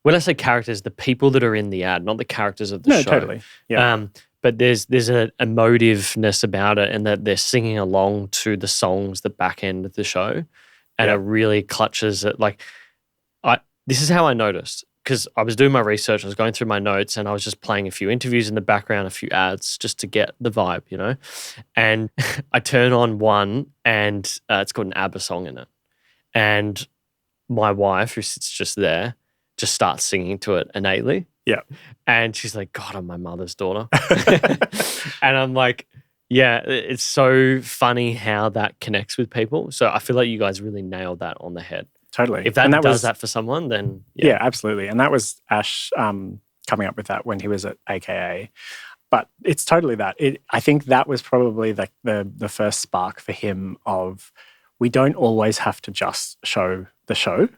when I say characters, the people that are in the ad, not the characters of the show. No, totally. Yeah. But there's an emotiveness about it, and that they're singing along to the songs that back end of the show, and it really clutches it. Like, this is how I noticed, because I was doing my research, I was going through my notes, and I was just playing a few interviews in the background, a few ads, just to get the vibe, you know. And I turn on one, and it's got an ABBA song in it, and my wife, who sits just there, just starts singing to it innately. Yeah. And she's like, God, I'm my mother's daughter. And I'm like, yeah, it's so funny how that connects with people. So I feel like you guys really nailed that on the head. Totally. If that does that for someone, then yeah, absolutely. And that was Ash coming up with that when he was at AKA. But it's totally that. I think that was probably the first spark for him of, we don't always have to just show the show.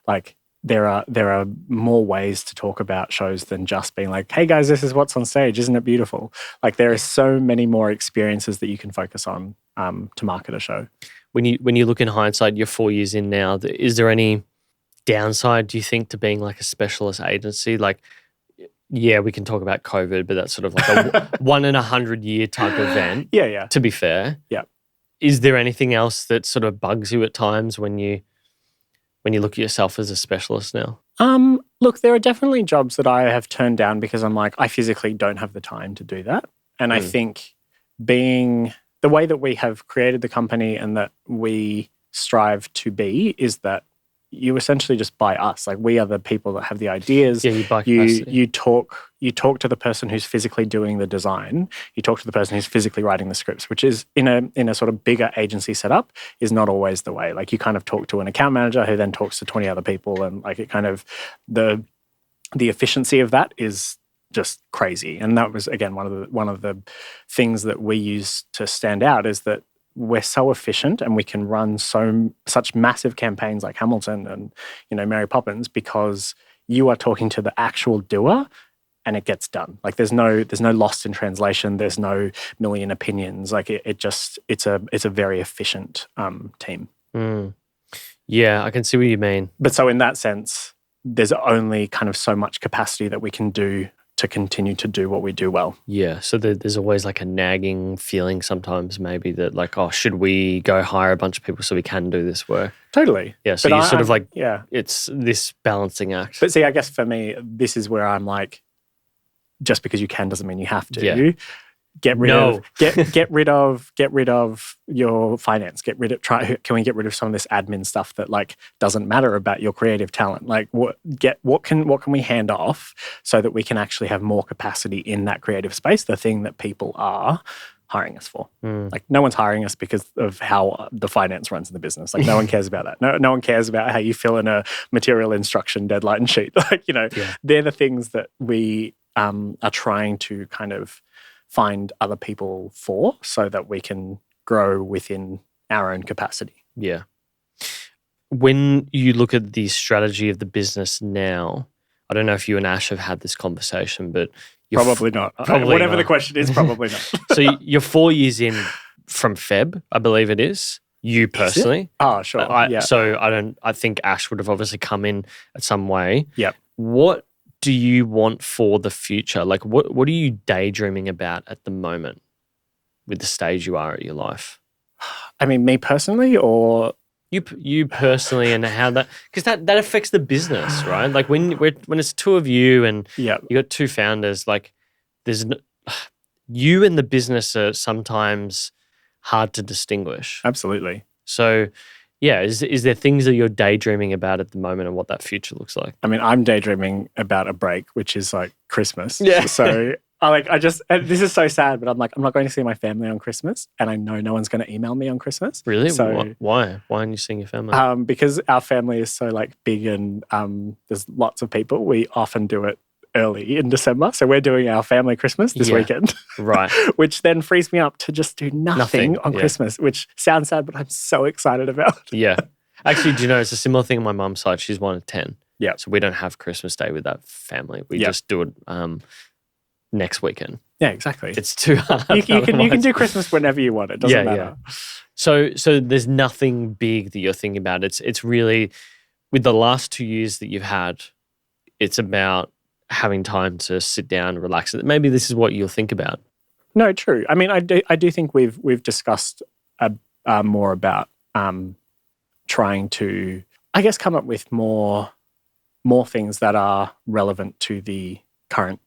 Like, there are more ways to talk about shows than just being like, hey guys, this is what's on stage, isn't it beautiful? Like, there are so many more experiences that you can focus on to market a show. When you look in hindsight, you're 4 years in now, is there any downside, do you think, to being like a specialist agency? Like, yeah, we can talk about COVID, but that's sort of like a 1 in 100 year type event. Yeah. To be fair. Yeah. Is there anything else that sort of bugs you at times when you look at yourself as a specialist now? Look, there are definitely jobs that I have turned down because I'm like, I physically don't have the time to do that. And I think being the way that we have created the company and that we strive to be is that you essentially just buy us. Like, we are the people that have the ideas. Yeah, you buy capacity. You talk to the person who's physically doing the design. You talk to the person who's physically writing the scripts, which is in a sort of bigger agency setup is not always the way. Like, you kind of talk to an account manager who then talks to 20 other people, and like, it kind of the efficiency of that is just crazy. And that was, again, one of the things that we use to stand out is that we're so efficient and we can run such massive campaigns like Hamilton and, you know, Mary Poppins, because you are talking to the actual doer and it gets done. Like, there's no lost in translation. There's no million opinions. Like, it's a very efficient team. Yeah, I can see what you mean. But so in that sense, there's only kind of so much capacity that we can do to continue to do what we do well. Yeah, so there's always like a nagging feeling sometimes maybe that like, oh, should we go hire a bunch of people so we can do this work? Totally. Yeah, so you're sort of like, it's this balancing act. But see, I guess for me, this is where I'm like, just because you can doesn't mean you have to. Yeah. Get rid of your finance. Can we get rid of some of this admin stuff that like doesn't matter about your creative talent? Like, what can we hand off so that we can actually have more capacity in that creative space? The thing that people are hiring us for. Like, no one's hiring us because of how the finance runs in the business. Like, no one cares about that. No one cares about how you fill in a material instruction deadline sheet. Like, you know, they're the things that we are trying to kind of find other people for so that we can grow within our own capacity. Yeah. when you look at the strategy of the business now, I don't know if you and Ash have had this conversation, but Probably not. Whatever the question is, probably not. So you're 4 years in from Feb, I believe it is. You personally. Oh, sure. Yeah. So I think Ash would have obviously come in at some way. Yep. What do you want for the future? Like what are you daydreaming about at the moment with the stage you are at your life? I mean, me personally, or you personally, and how that, because that affects the business, right? Like when it's two of you and you got two founders, like you and the business are sometimes hard to distinguish. Absolutely. So, yeah, is there things that you're daydreaming about at the moment and what that future looks like? I mean, I'm daydreaming about a break, which is like Christmas. Yeah. So this is so sad, but I'm like, I'm not going to see my family on Christmas, and I know no one's going to email me on Christmas. Really? So why? Why aren't you seeing your family? Because our family is so like big and there's lots of people. We often do it early in December. So we're doing our family Christmas this weekend. Right. Which then frees me up to just do nothing on Christmas, which sounds sad, but I'm so excited about. Yeah. Actually, do you know, it's a similar thing on my mum's side. She's one of 10. Yeah. So we don't have Christmas Day with that family. We just do it next weekend. Yeah, exactly. It's too hard. You can do Christmas whenever you want. It doesn't matter. Yeah. So there's nothing big that you're thinking about. It's really, with the last 2 years that you've had, it's about having time to sit down and relax. Maybe this is what you'll think about. No, true. I mean, I do think we've discussed more about trying to, I guess, come up with more things that are relevant to the current,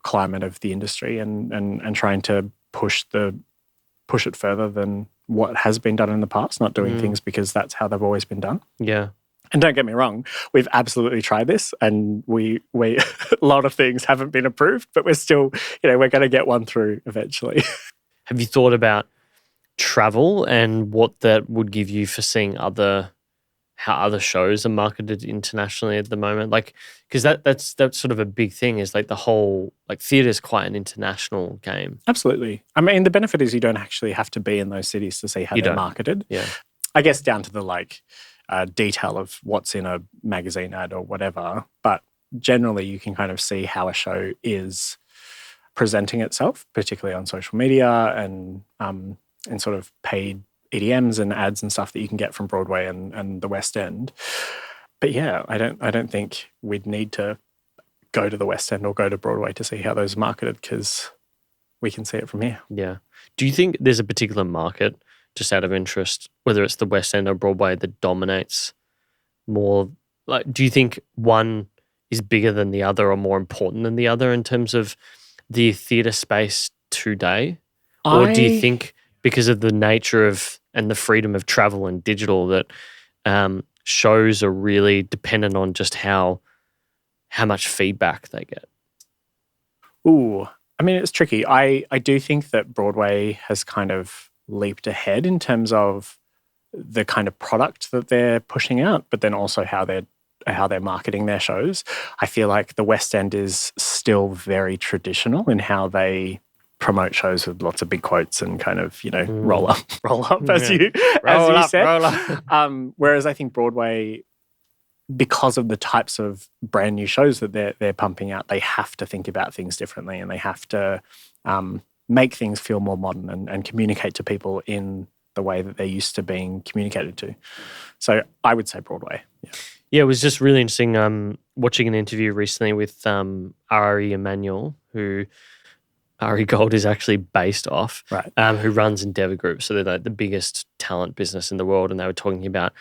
climate of the industry, and trying to push it further than what has been done in the past. Not doing things because that's how they've always been done. Yeah. And don't get me wrong, we've absolutely tried this, and we a lot of things haven't been approved, but we're still, we're going to get one through eventually. Have you thought about travel and what that would give you for seeing how other shows are marketed internationally at the moment? Like, because that's sort of a big thing, is like the whole, like, theatre is quite an international game. Absolutely. I mean, the benefit is you don't actually have to be in those cities to see how they're marketed. Yeah. I guess down to the detail of what's in a magazine ad or whatever, but generally you can kind of see how a show is presenting itself, particularly on social media and sort of paid EDMs and ads and stuff that you can get from Broadway and the West End. But yeah, I don't think we'd need to go to the West End or go to Broadway to see how those are marketed, because we can see it from here. Yeah. Do you think there's a particular market, just out of interest, whether it's the West End or Broadway, that dominates more? Like, do you think one is bigger than the other or more important than the other in terms of the theatre space today? Or do you think because of the nature of and the freedom of travel and digital that shows are really dependent on just how much feedback they get? Ooh, I mean, it's tricky. I do think that Broadway has kind of leaped ahead in terms of the kind of product that they're pushing out, but then also how they're marketing their shows. I feel like the West End is still very traditional in how they promote shows with lots of big quotes and kind of, roll up as you said. Whereas I think Broadway, because of the types of brand new shows that they're pumping out, they have to think about things differently, and they have to make things feel more modern and communicate to people in the way that they're used to being communicated to. So I would say Broadway. Yeah, it was just really interesting watching an interview recently with Ari Emanuel, who Ari Gold is actually based off, right? Who runs Endeavour Group. So they're like the biggest talent business in the world, and they were talking about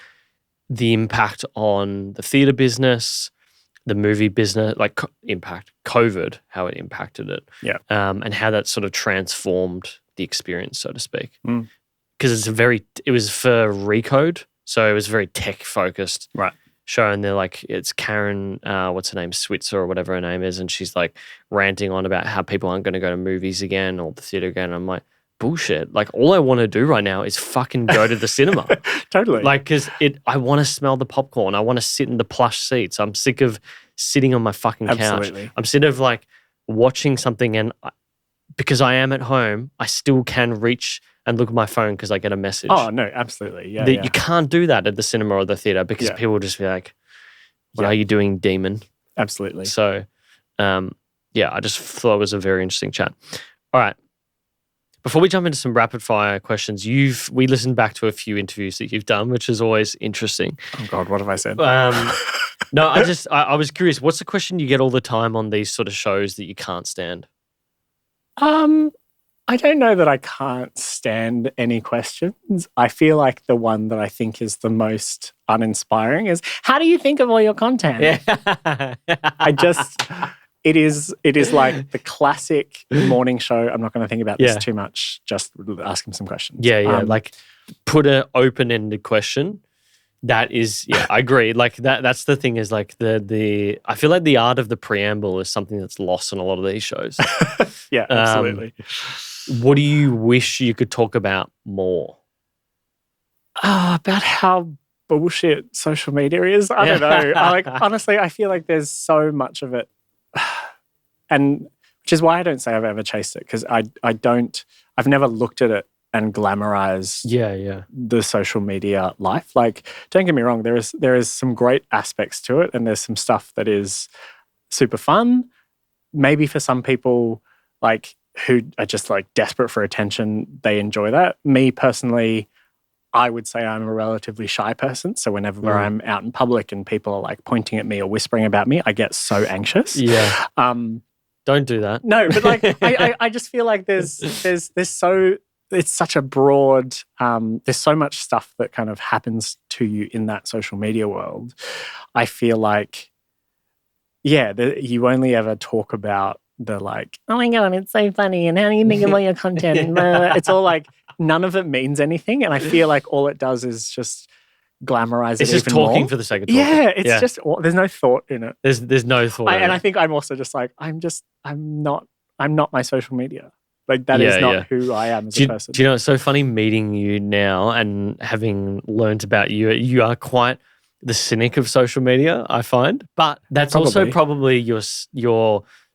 the impact on the theatre business, the movie business, like impact, COVID, how it impacted it. Yeah. And how that sort of transformed the experience, so to speak. Because it was for Recode, so it was very tech focused. Right. Show, and they're like, it's Karen, what's her name, Switzer or whatever her name is, and she's like ranting on about how people aren't going to go to movies again or the theatre again. And I'm like, bullshit. Like, all I want to do right now is fucking go to the cinema. Totally. Like, because I want to smell the popcorn. I want to sit in the plush seats. I'm sick of sitting on my fucking couch. Absolutely. I'm sick of like watching something, and because I am at home, I still can reach and look at my phone because I get a message. Oh, no, absolutely. Yeah, You can't do that at the cinema or the theater because people will just be like, what are you doing, demon? Absolutely. So, I just thought it was a very interesting chat. All right. Before we jump into some rapid fire questions, we listened back to a few interviews that you've done, which is always interesting. Oh God, what have I said? No, I was curious. What's the question you get all the time on these sort of shows that you can't stand? I don't know that I can't stand any questions. I feel like the one that I think is the most uninspiring is, how do you think of all your content? Yeah. It is like the classic morning show. I'm not going to think about this too much. Just ask him some questions. Yeah. Like put an open-ended question. That is, I agree. Like that's the thing is like I feel like the art of the preamble is something that's lost in a lot of these shows. Yeah, absolutely. What do you wish you could talk about more? About how bullshit social media is. I don't know. Honestly, I feel like there's so much of it. And which is why I don't say I've ever chased it, because I've never looked at it and glamorized the social media life. Like, don't get me wrong, there is some great aspects to it, and there's some stuff that is super fun. Maybe for some people, like, who are just like desperate for attention, they enjoy that. Me personally, I would say I'm a relatively shy person. So whenever I'm out in public and people are like pointing at me or whispering about me, I get so anxious. Yeah. Don't do that. No, but like I just feel like it's such a broad, there's so much stuff that kind of happens to you in that social media world. I feel like, you only ever talk about the like, oh my God, it's so funny, and how do you think of all your content? It's all like, none of it means anything. And I feel like all it does is just glamorize it. It's just even talking more. for the sake of talking. Yeah, it's just, there's no thought in it. There's no thought. And I think I'm also just like, I'm not my social media. Like that is not who I am as a person. Do you know, it's so funny meeting you now and having learned about you. You are quite the cynic of social media, I find. But that's also probably your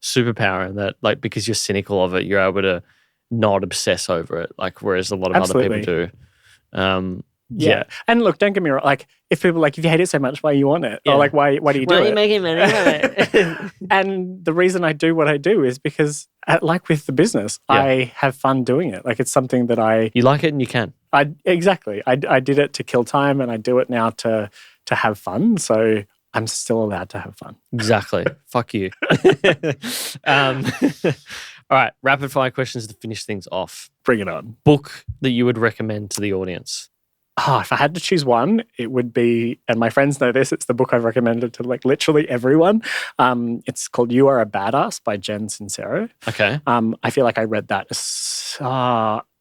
superpower, in that, like, because you're cynical of it, you're able to not obsess over it, like, whereas a lot of other people do. Yeah. And look, don't get me wrong. Like, if people if you hate it so much, why are you on it? Or like, why do you do it? Why are you making money from it? And the reason I do what I do is because, like with the business, I have fun doing it. Like, it's something that you like it and you can. Exactly. I did it to kill time, and I do it now to have fun. So I'm still allowed to have fun. Exactly. Fuck you. All right, rapid fire questions to finish things off. Bring it on. Book that you would recommend to the audience. If I had to choose one, it would be, and my friends know this, it's the book I've recommended to like literally everyone. It's called You Are a Badass by Jen Sincero. Okay. I feel like I read that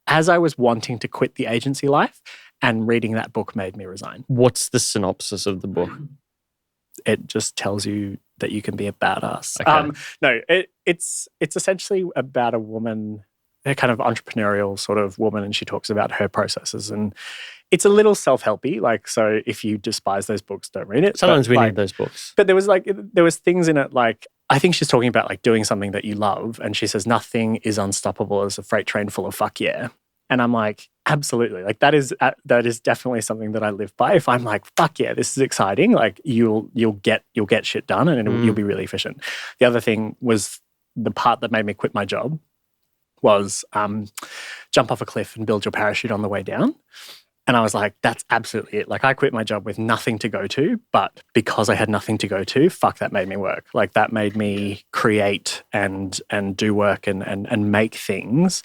as I was wanting to quit the agency life, and reading that book made me resign. What's the synopsis of the book? It just tells you that you can be a badass. Okay. It's essentially about a woman, a kind of entrepreneurial sort of woman, and she talks about her processes, and it's a little self-helpy. Like, so if you despise those books, don't read it. Sometimes we need those books. But there was things in it, like, I think she's talking about like doing something that you love, and she says nothing is unstoppable as a freight train full of fuck yeah. And I'm like, absolutely. Like, that is definitely something that I live by. If I'm like, fuck yeah, this is exciting, like you'll get shit done, and you'll be really efficient. The other thing was, the part that made me quit my job was jump off a cliff and build your parachute on the way down. And I was like, that's absolutely it. Like, I quit my job with nothing to go to, but because I had nothing to go to, fuck, that made me work. Like, that made me create and do work and make things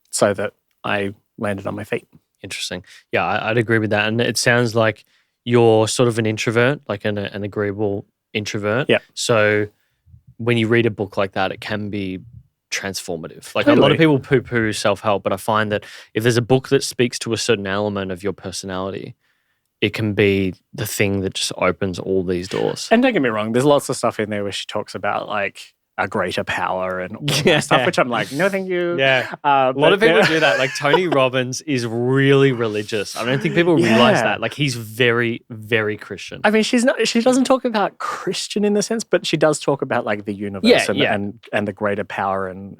so that I landed on my feet. Interesting. Yeah, I'd agree with that. And it sounds like you're sort of an introvert, like an agreeable introvert. Yeah. So when you read a book like that, it can be transformative. Like, a lot of people poo-poo self-help, but I find that if there's a book that speaks to a certain element of your personality, it can be the thing that just opens all these doors. And don't get me wrong, there's lots of stuff in there where she talks about like a greater power and all that stuff, which I'm like, no, thank you. Yeah. A lot of people do that. Like Tony Robbins is really religious. I don't think people realize that. Like he's very, very Christian. I mean, she doesn't talk about Christian in the sense, but she does talk about like the universe and the greater power and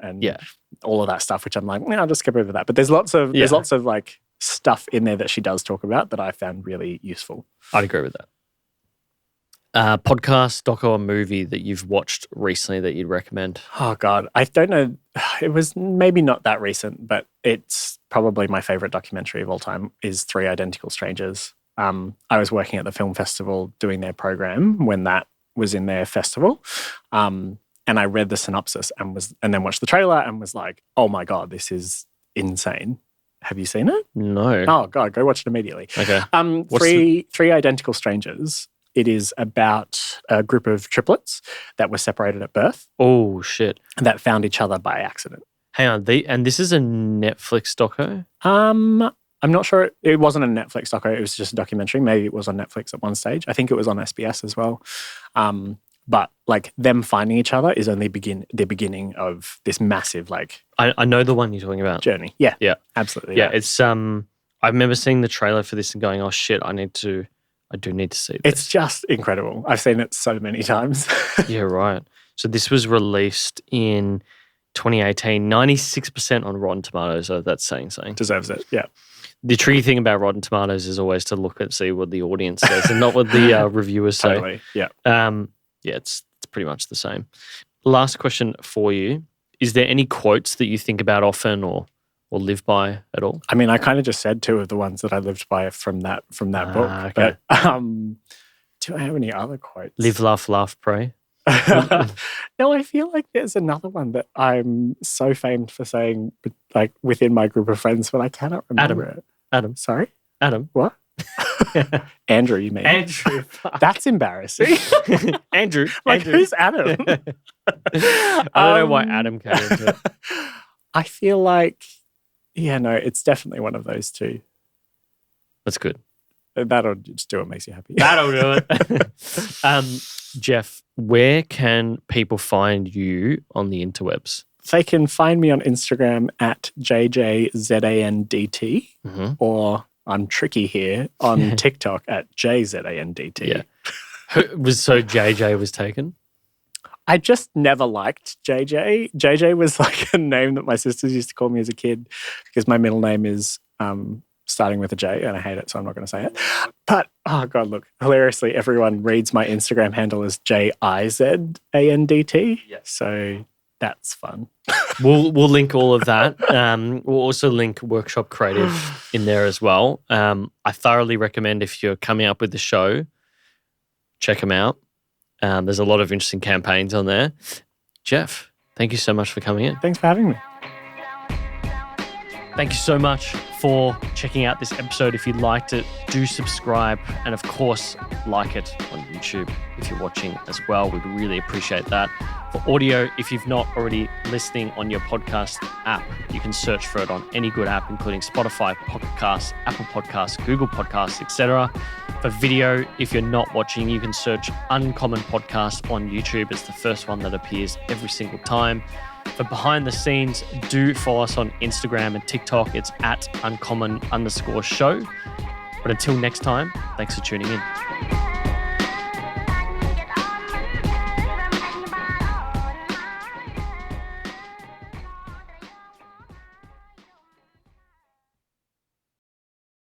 all of that stuff, which I'm like, I'll just skip over that. But there's lots of like stuff in there that she does talk about that I found really useful. I'd agree with that. Podcast, doco, or movie that you've watched recently that you'd recommend? Oh, God. I don't know. It was maybe not that recent, but it's probably my favorite documentary of all time is Three Identical Strangers. I was working at the film festival doing their program when that was in their festival. And I read the synopsis and then watched the trailer and was like, oh, my God, this is insane. Have you seen it? No. Oh, God, go watch it immediately. Okay. Three Identical Strangers. It is about a group of triplets that were separated at birth. Oh, shit. That found each other by accident. Hang on. And this is a Netflix doco? I'm not sure. It wasn't a Netflix doco. It was just a documentary. Maybe it was on Netflix at one stage. I think it was on SBS as well. But like them finding each other is only the beginning of this massive like... I know the one you're talking about. Journey. Yeah. Yeah. Absolutely. Yeah. It's I remember seeing the trailer for this and going, oh, shit, I do need to see this. It's just incredible. I've seen it so many times. Yeah, right. So this was released in 2018, 96% on Rotten Tomatoes. So that's saying something. Deserves it, yeah. The tricky thing about Rotten Tomatoes is always to look and see what the audience says and not what the reviewers say. Totally, yeah. It's pretty much the same. Last question for you. Is there any quotes that you think about often or live by at all? I mean, I kind of just said two of the ones that I lived by from that book. Okay. But do I have any other quotes? Live, laugh, laugh, pray. No, I feel like there's another one that I'm so famed for saying, like within my group of friends, but I cannot remember it. Adam. Sorry? Adam. What? Andrew, you mean? Andrew. That's embarrassing. Andrew. Like, Andrew. who's Adam? I don't know why Adam came into it. I feel like, it's definitely one of those two. That's good. That'll just do what makes you happy. That'll do it. Jeff, where can people find you on the interwebs? They can find me on Instagram at JJZANDT, or I'm tricky here, on TikTok at JZANDT. Yeah. So JJ was taken? I just never liked JJ. JJ was like a name that my sisters used to call me as a kid because my middle name is starting with a J and I hate it, so I'm not going to say it. But, oh God, look, hilariously, everyone reads my Instagram handle as JIZANDT. Yes. So that's fun. We'll link all of that. We'll also link Workshop Creative in there as well. I thoroughly recommend if you're coming up with the show, check them out. There's a lot of interesting campaigns on there. Jeff, thank you so much for coming in. Thanks for having me. Thank you so much for checking out this episode. If you liked it, do subscribe. And of course, like it on YouTube if you're watching as well. We'd really appreciate that. For audio, if you've not already listening on your podcast app, you can search for it on any good app, including Spotify, Pocket Casts, Apple Podcasts, Google Podcasts, etc. For video, if you're not watching, you can search Uncommon Podcast on YouTube. It's the first one that appears every single time. For behind the scenes, do follow us on Instagram and TikTok. It's at uncommon_show. But until next time, thanks for tuning in.